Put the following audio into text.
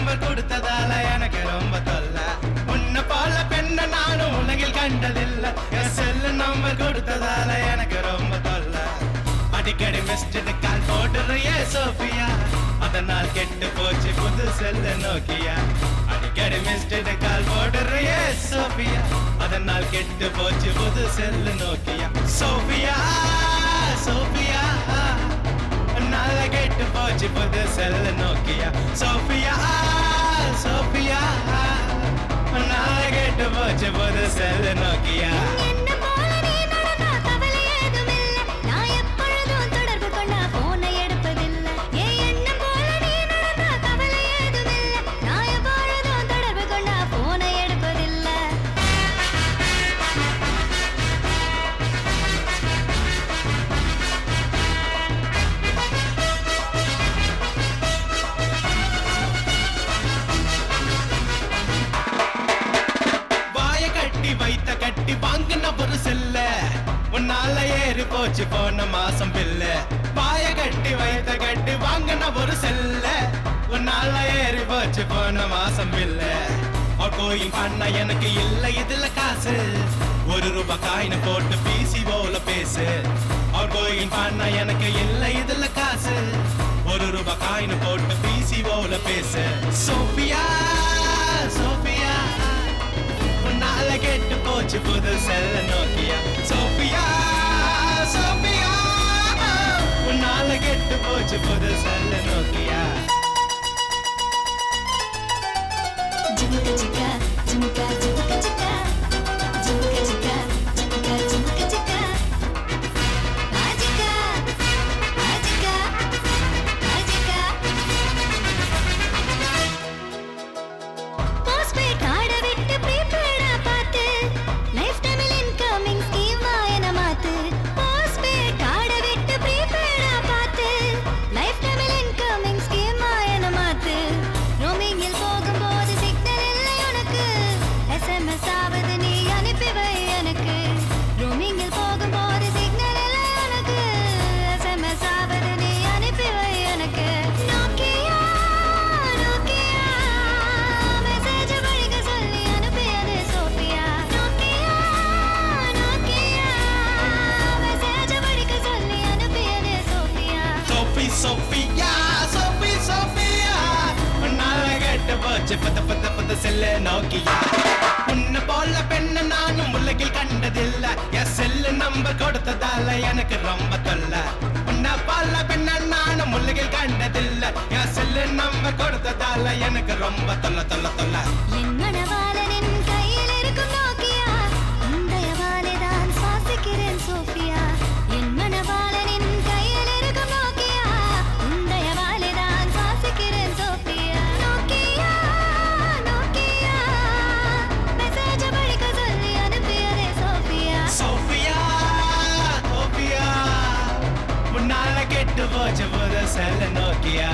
Number கொடுத்ததால எனக்கு ரொம்ப தொல்லை. உன்னை போல பெண்ண நானும் உலகில் கண்டதில்லை. என் செல்லு நம்பர் கொடுத்ததால எனக்கு ரொம்ப தொல்லை. அடிக்கடி மிஸ்டு கால் போடுறியே சோஃபியா, அதனால் கெட்டு போச்சு புது செல்லு நோக்கியா. அடிக்கடி மிஸ்டு கால் போடுறியே சோஃபியா, அதனால் கெட்டு போச்சு புது செல்லு நோக்கியா. சோஃபியா சோஃபியா, நாளை கெட்டு போச்சு புது செல்லு நோக்கியா. சோஃபியா சோஃபியா, நாளை கெட்டு போச்சு புது செல்லு நோக்கியா. வைத்த கட்டி வாங்கின ஒரு செல்ல, உன்னால ஏறி போச்சு போன மாசம் பில்ல. பாய கட்டி வைத்த கட்டி வாங்கின ஒரு செல்ல, உன்னால ஏறி போச்சு போன மாசம் பில்ல. கோயில் பண்ண எனக்கு இல்ல இதுல காசு, ஒரு ரூபாய் காயின போட்டு பிசி போல பேசு. கோயில் பண்ண எனக்கு இல்ல இதுல காசு, ஒரு ரூபாய் காயின போட்டு பிசி போல பேசு. சோஃபியா சோஃபியா, உன்னால கெட்டு போச்சு புது செல்ல நோக்கியா. சோஃபியா சோஃபியா, உன்னால கெட்டு போச்சு புது செல்ல நோக்கியா. ஜிமுக ஜிகா ஜிமுக ஜிமுக ஜிகா, ஜிமுக ஜிகா ஜிமுக ஜிமுக ஜிகா, ஆஜிகா ஆஜிகா ஆஜிகா. போஸ்ட்பெய்ட் கார்ட விட்டு ப்ரீபெய்டா பார்த்து, லைஃப் டைமில் இன்கமிங் ஸ்கீமா என மாத்து. போஸ்ட்பெய்ட் கார்ட விட்டு ப்ரீபெய்டா பார்த்து, லைஃப் டைமில் இன்கமிங் ஸ்கீமா என மாத்து. ரோமிங்கில் போகும்போது சிக்னல் இல்லை உனக்கு, எஸ்எம்எஸ் ஆவது நீ அனுப்பி வை எனக்கு. ரோமிங்கில் போகும்போது சிக்னல் இல்லை உனக்கு, எஸ்எம்எஸ் ஆவது நீ அனுப்பி வை எனக்கு. நோக்கியா நோக்கியா, மெசேஜ் படிக்க சொல்லி அனுப்பியது சோஃபியா. நோக்கியா நோக்கியா, மெசேஜ் படிக்க சொல்லி அனுப்பியது Sophia. Sophie Sophia Sophie Sophia, உன்னால கெட்டு போச்சு பத்த பத்த பத்த செல்லு நோக்கியா. உன்னை போல பெண்ண நானும் உலகில் கண்டதில்ல, என் செல்லு நம்பர் கொடுத்ததால எனக்கு ரொம்ப தொல்லை. உன்னை போல பெண்ண நானும் உலகில் கண்டதில்ல, என் செல்லு நம்பர் கொடுத்ததால எனக்கு ரொம்ப தொல்லை தொல்லை தொல்லை. என் மனவாளனின் கையில் இருக்கும் நோக்கியா, உந்தைய வாழைதான் சுவாசிக்கிறேன் சோஃபியா. என் மனவாளனின் கையில் இருக்கும் நோக்கியா, உந்தைய வாழைதான் சுவாசிக்கிறேன் சோஃபியா. நோக்கியா நோக்கியா, மெசேஜ் படிக்க சொல்லி அனுப்பியதே சோஃபியா. சோஃபியா சோஃபியா, உன்னால கெட்டு போச்சு புது செல்லு நோக்கியா.